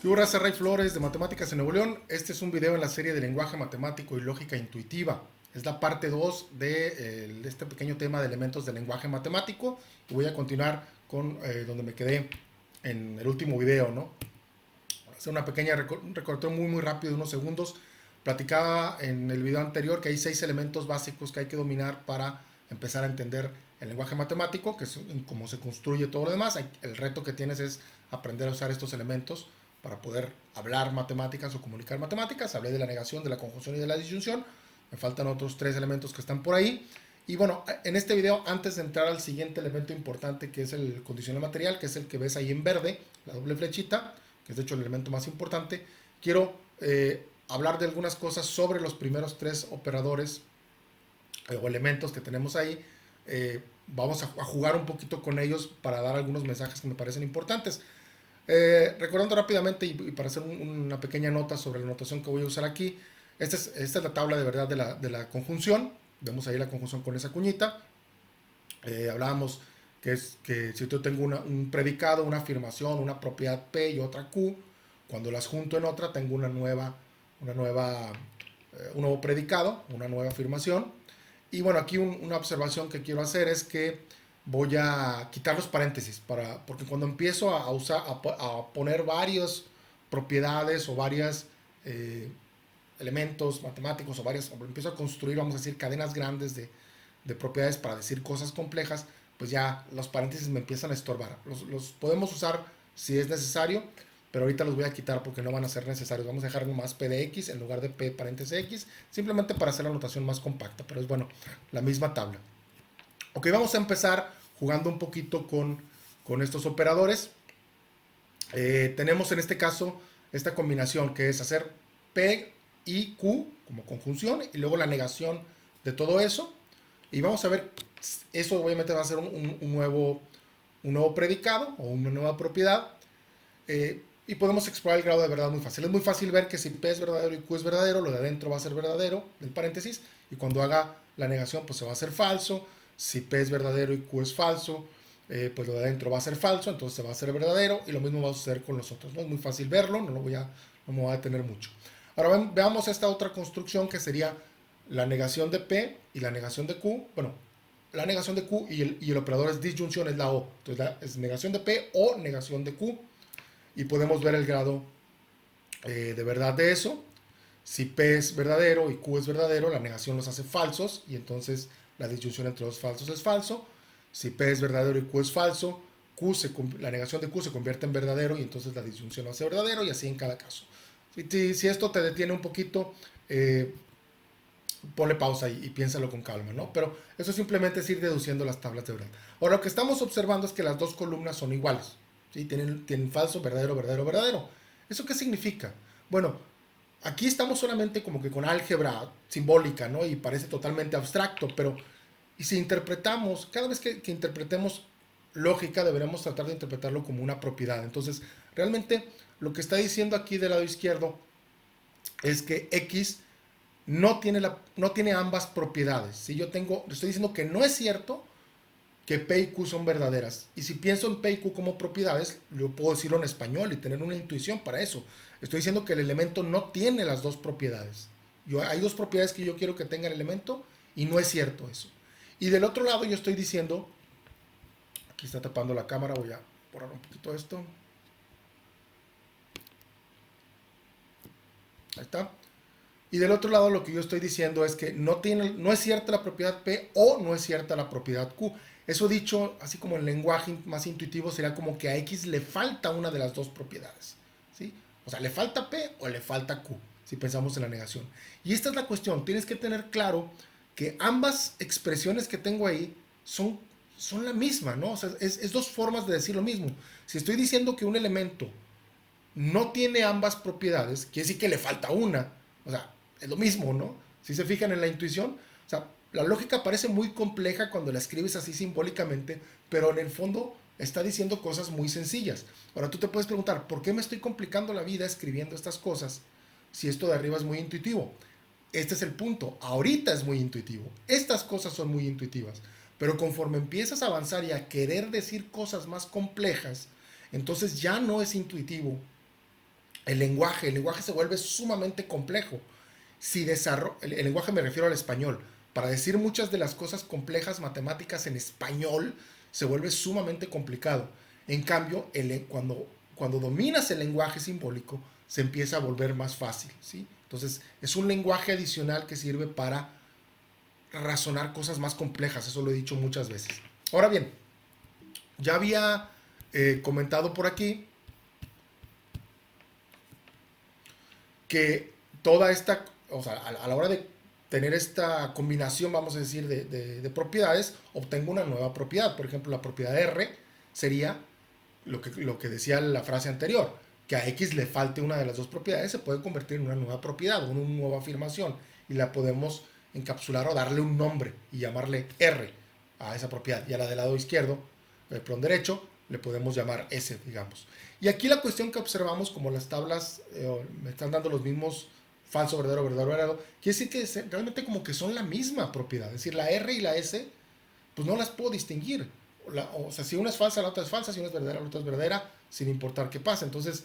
Yo, Raza Ray Flores de Matemáticas en Nuevo León. Este es un video en la serie de lenguaje matemático y lógica intuitiva. Es la parte 2 de este pequeño tema de elementos del lenguaje matemático. Y voy a continuar con donde me quedé en el último video, ¿no? Hacer una pequeña recorte muy rápido de unos segundos. Platicaba en el video anterior que hay 6 elementos básicos que hay que dominar para empezar a entender el lenguaje matemático, que es cómo se construye todo lo demás. El reto que tienes es aprender a usar estos elementos para poder hablar matemáticas o comunicar matemáticas. Hablé de la negación, de la conjunción y de la disyunción. Me faltan otros 3 elementos que están por ahí. Y bueno, en este video, antes de entrar al siguiente elemento importante, que es el condicional material, que es el que ves ahí en verde, la doble flechita, que es de hecho el elemento más importante, quiero hablar de algunas cosas sobre los primeros 3 operadores o elementos que tenemos ahí. Vamos a jugar un poquito con ellos para dar algunos mensajes que me parecen importantes. Recordando rápidamente y para hacer una pequeña nota sobre la notación que voy a usar aquí, esta es la tabla de verdad de la conjunción. Vemos ahí la conjunción con esa cuñita. Hablábamos que si yo tengo un predicado, una afirmación, una propiedad P y otra Q, cuando las junto en otra tengo un nuevo predicado, una nueva afirmación. Y bueno, aquí una observación que quiero hacer es que voy a quitar los paréntesis porque cuando empiezo a poner varias propiedades o varios elementos matemáticos o empiezo a construir, vamos a decir, cadenas grandes de propiedades para decir cosas complejas, pues ya los paréntesis me empiezan a estorbar. Los podemos usar si es necesario, pero ahorita los voy a quitar porque no van a ser necesarios. Vamos a dejar nomás P de X en lugar de P paréntesis X, simplemente para hacer la notación más compacta, pero es bueno, la misma tabla. Ok, vamos a empezar jugando un poquito con estos operadores. Tenemos en este caso esta combinación que es hacer P y Q como conjunción y luego la negación de todo eso. Y vamos a ver, eso obviamente va a ser un nuevo predicado o una nueva propiedad. Y podemos explorar el grado de verdad muy fácil. Es muy fácil ver que si P es verdadero y Q es verdadero, lo de adentro va a ser verdadero, del paréntesis, y cuando haga la negación, pues se va a hacer falso. Si P es verdadero y Q es falso, pues lo de adentro va a ser falso, entonces se va a hacer verdadero, y lo mismo va a suceder con los otros, ¿no? Es muy fácil verlo, no me voy a detener mucho. Ahora veamos esta otra construcción que sería la negación de P y la negación de Q. Bueno, la negación de Q y el operador es disyunción, es la O. Entonces es negación de P o negación de Q. Y podemos ver el grado de verdad de eso. Si P es verdadero y Q es verdadero, la negación los hace falsos y entonces la disyunción entre los falsos es falso. Si P es verdadero y Q es falso, la negación de Q se convierte en verdadero y entonces la disyunción lo hace verdadero, y así en cada caso. Si esto te detiene un poquito, ponle pausa y piénsalo con calma, ¿no? Pero eso simplemente es ir deduciendo las tablas de verdad. Ahora, lo que estamos observando es que las dos columnas son iguales, ¿sí? Tienen falso, verdadero, verdadero, verdadero. ¿Eso qué significa? Bueno, aquí estamos solamente como que con álgebra simbólica, ¿no? Y parece totalmente abstracto, pero y si interpretamos, cada vez que interpretemos lógica, deberemos tratar de interpretarlo como una propiedad. Entonces, realmente lo que está diciendo aquí del lado izquierdo es que X no tiene ambas propiedades. Si yo estoy diciendo que no es cierto que P y Q son verdaderas. Y si pienso en P y Q como propiedades, yo puedo decirlo en español y tener una intuición para eso. Estoy diciendo que el elemento no tiene las dos propiedades. Hay dos propiedades que yo quiero que tenga el elemento y no es cierto eso. Y del otro lado yo estoy diciendo, aquí está tapando la cámara, voy a borrar un poquito esto. Ahí está. Y del otro lado lo que yo estoy diciendo es que no es cierta la propiedad P o no es cierta la propiedad Q. Eso dicho, así como en lenguaje más intuitivo, sería como que a X le falta una de las dos propiedades, ¿sí? O sea, le falta P o le falta Q, si pensamos en la negación. Y esta es la cuestión, tienes que tener claro que ambas expresiones que tengo ahí son la misma, ¿no? O sea, es dos formas de decir lo mismo. Si estoy diciendo que un elemento no tiene ambas propiedades, quiere decir que le falta una. O sea, es lo mismo, ¿no? Si se fijan en la intuición, o sea, la lógica parece muy compleja cuando la escribes así simbólicamente, pero en el fondo está diciendo cosas muy sencillas. Ahora tú te puedes preguntar, ¿por qué me estoy complicando la vida escribiendo estas cosas si esto de arriba es muy intuitivo? Este es el punto. Ahorita es muy intuitivo. Estas cosas son muy intuitivas. Pero conforme empiezas a avanzar y a querer decir cosas más complejas, entonces ya no es intuitivo El lenguaje se vuelve sumamente complejo. El lenguaje me refiero al español. Para decir muchas de las cosas complejas matemáticas en español se vuelve sumamente complicado. En cambio, cuando dominas el lenguaje simbólico, se empieza a volver más fácil, ¿sí? Entonces, es un lenguaje adicional que sirve para razonar cosas más complejas. Eso lo he dicho muchas veces. Ahora bien, ya había comentado por aquí que toda esta, o sea, a la hora de tener esta combinación, vamos a decir, de propiedades, obtengo una nueva propiedad. Por ejemplo, la propiedad R sería lo que decía la frase anterior, que a X le falte una de las dos propiedades, se puede convertir en una nueva propiedad o una nueva afirmación y la podemos encapsular o darle un nombre y llamarle R a esa propiedad. Y a la del lado izquierdo, perdón, derecho, le podemos llamar S, digamos. Y aquí la cuestión que observamos, como las tablas me están dando los mismos falso, verdadero, verdadero, verdadero, quiere decir que realmente como que son la misma propiedad. Es decir, la R y la S, pues no las puedo distinguir. O sea, si una es falsa, la otra es falsa, si una es verdadera, la otra es verdadera, sin importar qué pasa. Entonces,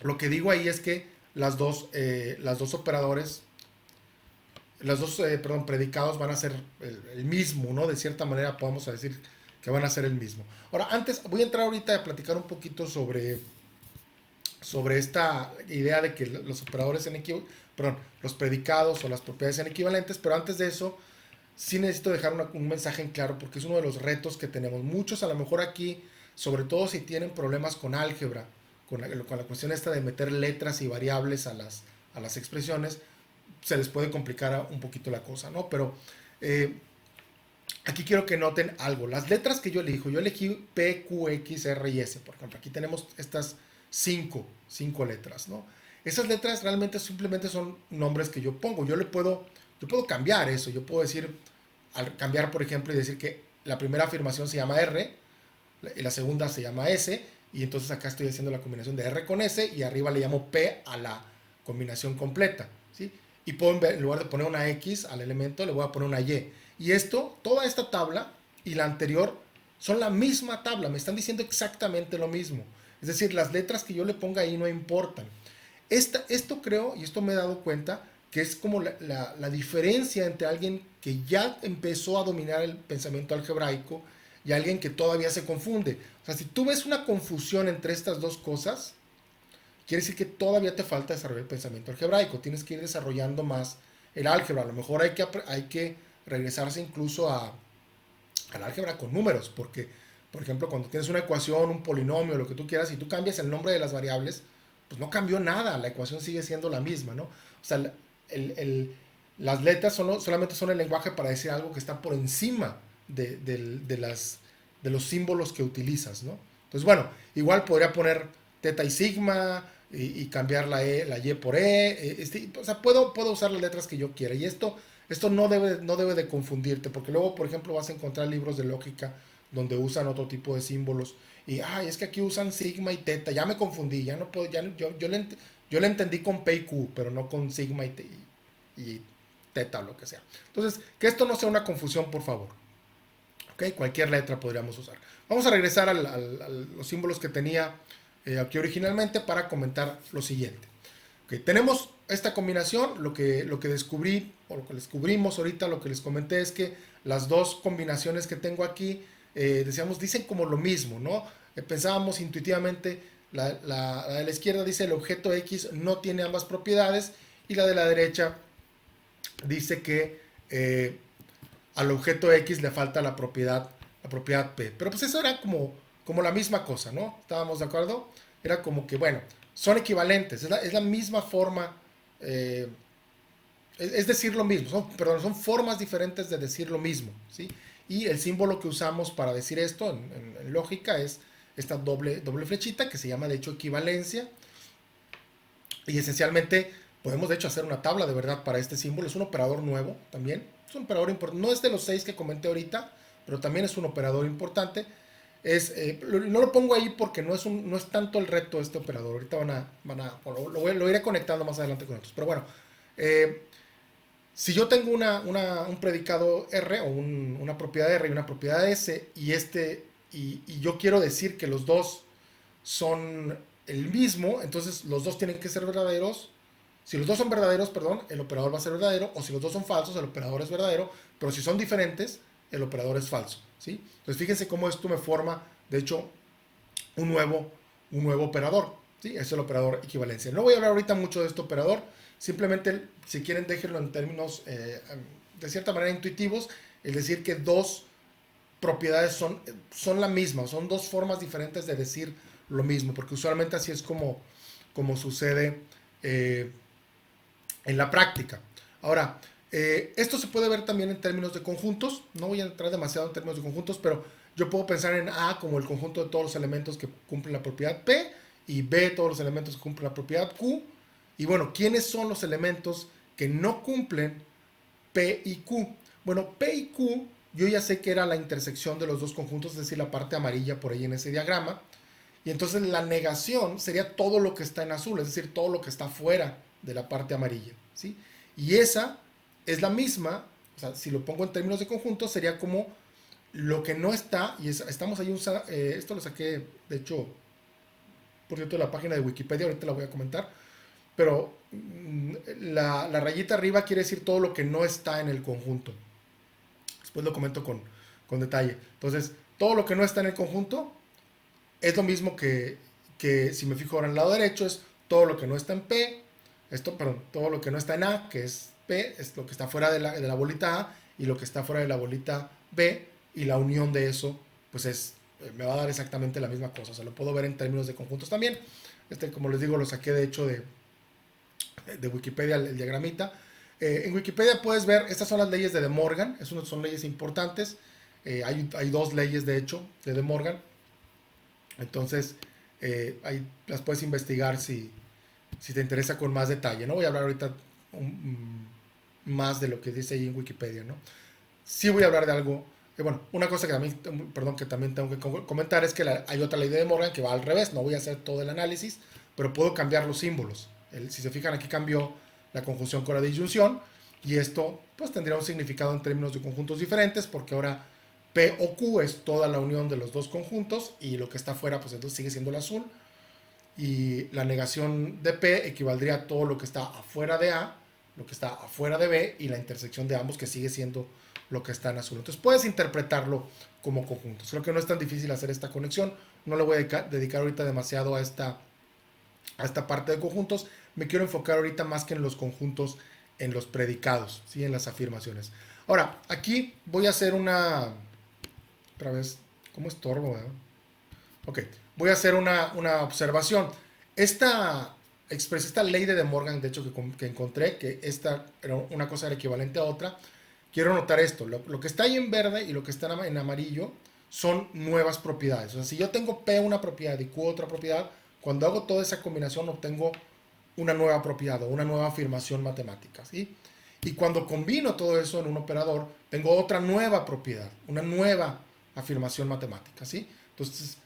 lo que digo ahí es que las dos operadores, perdón, predicados van a ser el mismo, ¿no? De cierta manera podemos decir que van a ser el mismo. Ahora, antes, voy a entrar ahorita a platicar un poquito sobre esta idea de que los operadores perdón, los predicados o las propiedades sean equivalentes, pero antes de eso, sí necesito dejar un mensaje en claro porque es uno de los retos que tenemos. Muchos a lo mejor aquí, sobre todo si tienen problemas con álgebra, con la cuestión esta de meter letras y variables a las expresiones, se les puede complicar un poquito la cosa, ¿no? Pero aquí quiero que noten algo. Las letras que yo elegí P, Q, X, R y S, por ejemplo. Aquí tenemos estas cinco letras, ¿no? Esas letras realmente simplemente son nombres que yo pongo. Yo puedo cambiar eso. Yo puedo decir, al cambiar, por ejemplo, y decir que la primera afirmación se llama R, y la segunda se llama S, y entonces acá estoy haciendo la combinación de R con S, y arriba le llamo P a la combinación completa, ¿sí? Y puedo, en lugar de poner una X al elemento, le voy a poner una Y. Y toda esta tabla y la anterior son la misma tabla, me están diciendo exactamente lo mismo. Es decir, las letras que yo le ponga ahí no importan. Esto creo, y esto me he dado cuenta, que es como la diferencia entre alguien que ya empezó a dominar el pensamiento algebraico y alguien que todavía se confunde. O sea, si tú ves una confusión entre estas dos cosas, quiere decir que todavía te falta desarrollar el pensamiento algebraico. Tienes que ir desarrollando más el álgebra. A lo mejor hay que regresarse incluso al álgebra con números, porque, por ejemplo, cuando tienes una ecuación, un polinomio, lo que tú quieras, y tú cambias el nombre de las variables, pues no cambió nada, la ecuación sigue siendo la misma, ¿no? O sea, las letras solamente son el lenguaje para decir algo que está por encima de los símbolos que utilizas, ¿no? Entonces, bueno, igual podría poner teta y sigma y cambiar la Y por E. O sea, puedo usar las letras que yo quiera. Y esto no debe de confundirte, porque luego, por ejemplo, vas a encontrar libros de lógica donde usan otro tipo de símbolos. Y, es que aquí usan sigma y teta. Ya me confundí, ya no puedo, yo le entendí con P y Q, pero no con sigma y teta o lo que sea. Entonces, que esto no sea una confusión, por favor. ¿Ok? Cualquier letra podríamos usar. Vamos a regresar a los símbolos que tenía aquí originalmente para comentar lo siguiente. Okay, tenemos esta combinación, lo que descubrí, o lo que descubrimos ahorita, lo que les comenté es que las dos combinaciones que tengo aquí, dicen como lo mismo, ¿no? Pensábamos intuitivamente, la de la izquierda dice el objeto X no tiene ambas propiedades, y la de la derecha dice que al objeto X le falta la propiedad P. Pero pues eso era como la misma cosa, ¿no? ¿Estábamos de acuerdo? Era como que, bueno, son equivalentes, es la misma forma, es decir lo mismo, son formas diferentes de decir lo mismo, ¿sí? Y el símbolo que usamos para decir esto en lógica es esta doble flechita que se llama de hecho equivalencia, y esencialmente podemos de hecho hacer una tabla de verdad para este símbolo. Es un operador nuevo también, es un operador importante, no es de los 6 que comenté ahorita, pero también es un operador importante. No lo pongo ahí porque no es tanto el reto de este operador. Ahorita lo iré conectando más adelante con otros. Pero bueno, si yo tengo un predicado R o una propiedad R y una propiedad S, y yo quiero decir que los dos son el mismo, entonces los dos tienen que ser verdaderos. Si los dos son verdaderos, perdón, el operador va a ser verdadero, o si los dos son falsos, el operador es verdadero, pero si son diferentes, el operador es falso, ¿sí? Entonces fíjense cómo esto me forma, de hecho, un nuevo operador, ¿sí? Es el operador equivalencia. No voy a hablar ahorita mucho de este operador, simplemente, si quieren, déjenlo en términos, de cierta manera, intuitivos, es decir, que dos propiedades son la misma, son dos formas diferentes de decir lo mismo, porque usualmente así es como sucede en la práctica. Ahora, esto se puede ver también en términos de conjuntos. No voy a entrar demasiado en términos de conjuntos, pero yo puedo pensar en A como el conjunto de todos los elementos que cumplen la propiedad P y B todos los elementos que cumplen la propiedad Q. Y bueno, ¿quiénes son los elementos que no cumplen P y Q? Bueno, P y Q yo ya sé que era la intersección de los dos conjuntos, es decir, la parte amarilla por ahí en ese diagrama. Y entonces la negación sería todo lo que está en azul, es decir, todo lo que está fuera de la parte amarilla, ¿sí? Y esa es la misma, o sea, si lo pongo en términos de conjunto, sería como lo que no está, y estamos ahí usando, esto lo saqué, de hecho, por cierto, de la página de Wikipedia, ahorita la voy a comentar, pero la rayita arriba quiere decir todo lo que no está en el conjunto. Después lo comento con detalle. Entonces, todo lo que no está en el conjunto es lo mismo que si me fijo ahora en el lado derecho, es todo lo que no está en P, todo lo que no está en A, que es P, es lo que está fuera de la bolita A, y lo que está fuera de la bolita B, y la unión de eso, pues me va a dar exactamente la misma cosa. O sea, lo puedo ver en términos de conjuntos también. Como les digo, lo saqué de hecho de Wikipedia, el diagramita. En Wikipedia puedes ver, estas son las leyes de De Morgan, son leyes importantes. Hay dos leyes, de hecho, de De Morgan. Entonces, ahí las puedes investigar si te interesa con más detalle. No voy a hablar ahorita más de lo que dice ahí en Wikipedia, ¿no? Sí voy a hablar de algo. Bueno, una cosa que también tengo que comentar es que hay otra ley de De Morgan que va al revés. No voy a hacer todo el análisis, pero puedo cambiar los símbolos. Si se fijan, aquí cambió la conjunción con la disyunción, y esto pues tendría un significado en términos de conjuntos diferentes, porque ahora P o Q es toda la unión de los dos conjuntos, y lo que está afuera pues entonces sigue siendo el azul, y la negación de P equivaldría a todo lo que está afuera de A, lo que está afuera de B, y la intersección de ambos, que sigue siendo lo que está en azul. Entonces puedes interpretarlo como conjuntos. Creo que no es tan difícil hacer esta conexión. No le voy a dedicar ahorita demasiado a esta parte de conjuntos. Me quiero enfocar ahorita más que en los conjuntos, en los predicados, ¿sí? En las afirmaciones. Ahora, aquí voy a hacer otra vez, ¿cómo estorbo? Ok, voy a hacer una observación. Esta ley de De Morgan, de hecho, que encontré, que una cosa era equivalente a otra. Quiero notar esto, lo que está ahí en verde y lo que está en amarillo son nuevas propiedades. O sea, si yo tengo P una propiedad y Q otra propiedad, cuando hago toda esa combinación obtengo una nueva propiedad o una nueva afirmación matemática, ¿sí? Y cuando combino todo eso en un operador, tengo otra nueva propiedad, una nueva afirmación matemática, ¿sí? Entonces,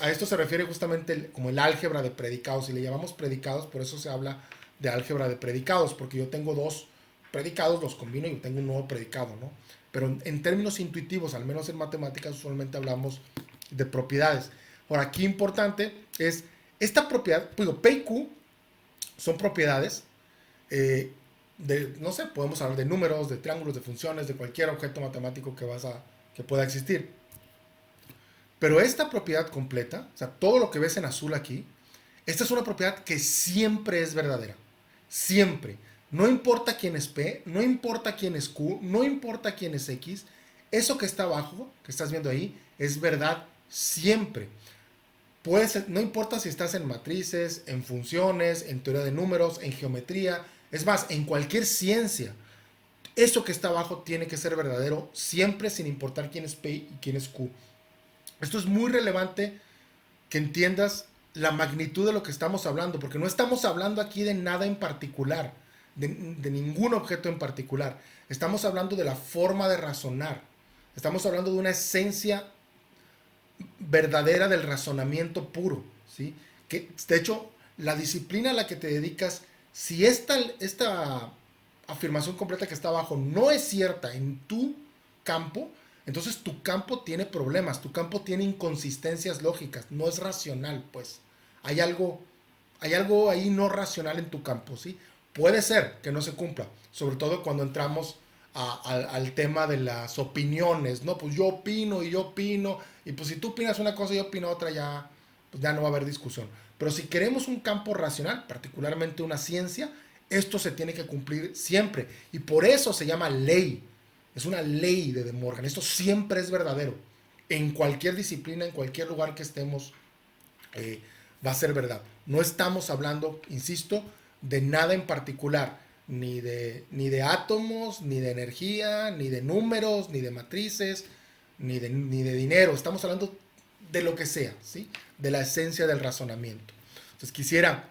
a esto se refiere justamente como el álgebra de predicados, y le llamamos predicados, por eso se habla de álgebra de predicados, porque yo tengo dos predicados, los combino y tengo un nuevo predicado, ¿no? Pero en términos intuitivos, al menos en matemáticas, usualmente hablamos de propiedades. Ahora, aquí importante es esta propiedad, P y Q son propiedades no sé, podemos hablar de números, de triángulos, de funciones, de cualquier objeto matemático que pueda existir. Pero esta propiedad completa, o sea, todo lo que ves en azul aquí, esta es una propiedad que siempre es verdadera. Siempre. No importa quién es P, no importa quién es Q, no importa quién es X, eso que está abajo, que estás viendo ahí, es verdad siempre. No importa si estás en matrices, en funciones, en teoría de números, en geometría, es más, en cualquier ciencia, eso que está abajo tiene que ser verdadero siempre, sin importar quién es P y quién es Q. Esto es muy relevante que entiendas la magnitud de lo que estamos hablando, porque no estamos hablando aquí de nada en particular, de ningún objeto en particular. Estamos hablando de la forma de razonar. Estamos hablando de una esencia verdadera del razonamiento puro, ¿sí? Que, de hecho, la disciplina a la que te dedicas, si esta afirmación completa que está abajo no es cierta en tu campo, entonces tu campo tiene problemas, tu campo tiene inconsistencias lógicas, no es racional, pues. hay algo ahí no racional en tu campo, ¿sí? Puede ser que no se cumpla, sobre todo cuando entramos al tema de las opiniones, ¿no? Pues yo opino y yo opino, y pues si tú opinas una cosa y yo opino otra, ya, pues ya no va a haber discusión. Pero si queremos un campo racional, particularmente una ciencia, esto se tiene que cumplir siempre. Y por eso se llama ley. Es una ley de Morgan. Esto siempre es verdadero. En cualquier disciplina, en cualquier lugar que estemos, va a ser verdad. No estamos hablando, insisto, de nada en particular. Ni de átomos, ni de energía, ni de números, ni de matrices, ni de dinero. Estamos hablando de lo que sea, ¿sí? De la esencia del razonamiento. Entonces quisiera,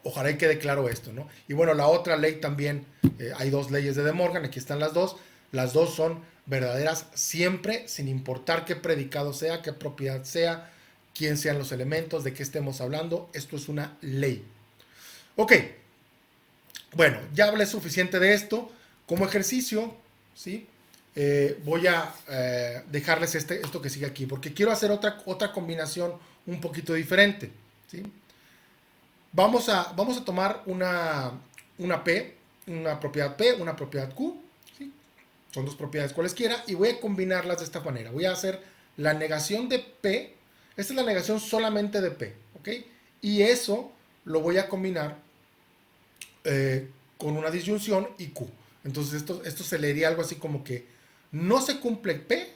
ojalá y quede claro esto, ¿no? Y bueno, la otra ley también, hay dos leyes de De Morgan, aquí están las dos. Las dos son verdaderas siempre, sin importar qué predicado sea, qué propiedad sea, quién sean los elementos, de qué estemos hablando. Esto es una ley. Ok, bueno, ya hablé suficiente de esto. Como ejercicio, ¿sí? Voy a dejarles esto que sigue aquí, porque quiero hacer otra combinación un poquito diferente, ¿sí? Vamos a tomar una P, una propiedad P, una propiedad Q, ¿sí? Son dos propiedades cualesquiera, y voy a combinarlas de esta manera. Voy a hacer la negación de P, esta es la negación solamente de P, ¿ok? Y eso lo voy a combinar con una disyunción y Q. Entonces esto se leería algo así como que no se cumple P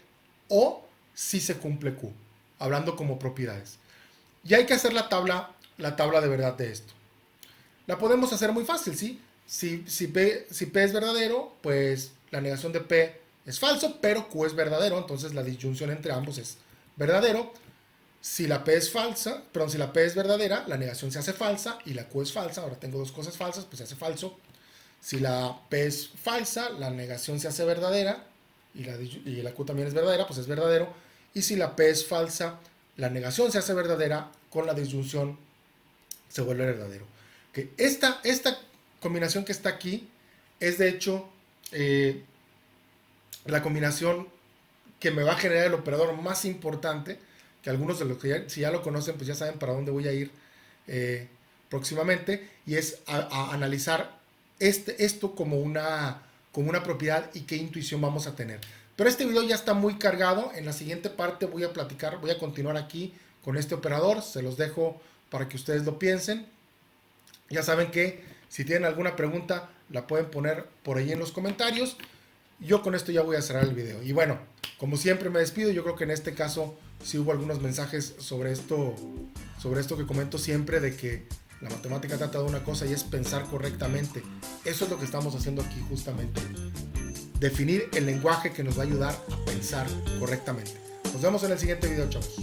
o sí se cumple Q, hablando como propiedades. Y hay que hacer la tabla de verdad de esto. La podemos hacer muy fácil, ¿sí? Si P es verdadero, pues la negación de P es falso, pero Q es verdadero, entonces la disyunción entre ambos es verdadero. Si la P es falsa, perdón, si la P es verdadera, la negación se hace falsa y la Q es falsa. Ahora tengo dos cosas falsas, pues se hace falso. Si la P es falsa, la negación se hace verdadera y la Q también es verdadera, pues es verdadero. Y si la P es falsa, la negación se hace verdadera, con la disyunción se vuelve verdadero. Okay. Esta combinación que está aquí es de hecho la combinación que me va a generar el operador más importante, que algunos de los que si ya lo conocen, pues ya saben para dónde voy a ir próximamente, y es a analizar esto como una propiedad y qué intuición vamos a tener. Pero este video ya está muy cargado. En la siguiente parte voy a continuar aquí con este operador. Se los dejo para que ustedes lo piensen. Ya saben que si tienen alguna pregunta la pueden poner por ahí en los comentarios. Yo con esto ya voy a cerrar el video. Y bueno, como siempre me despido. Yo creo que en este caso sí hubo algunos mensajes sobre esto que comento siempre, de que la matemática trata de una cosa y es pensar correctamente. Eso es lo que estamos haciendo aquí justamente. Definir el lenguaje que nos va a ayudar a pensar correctamente. Nos vemos en el siguiente video, chavos.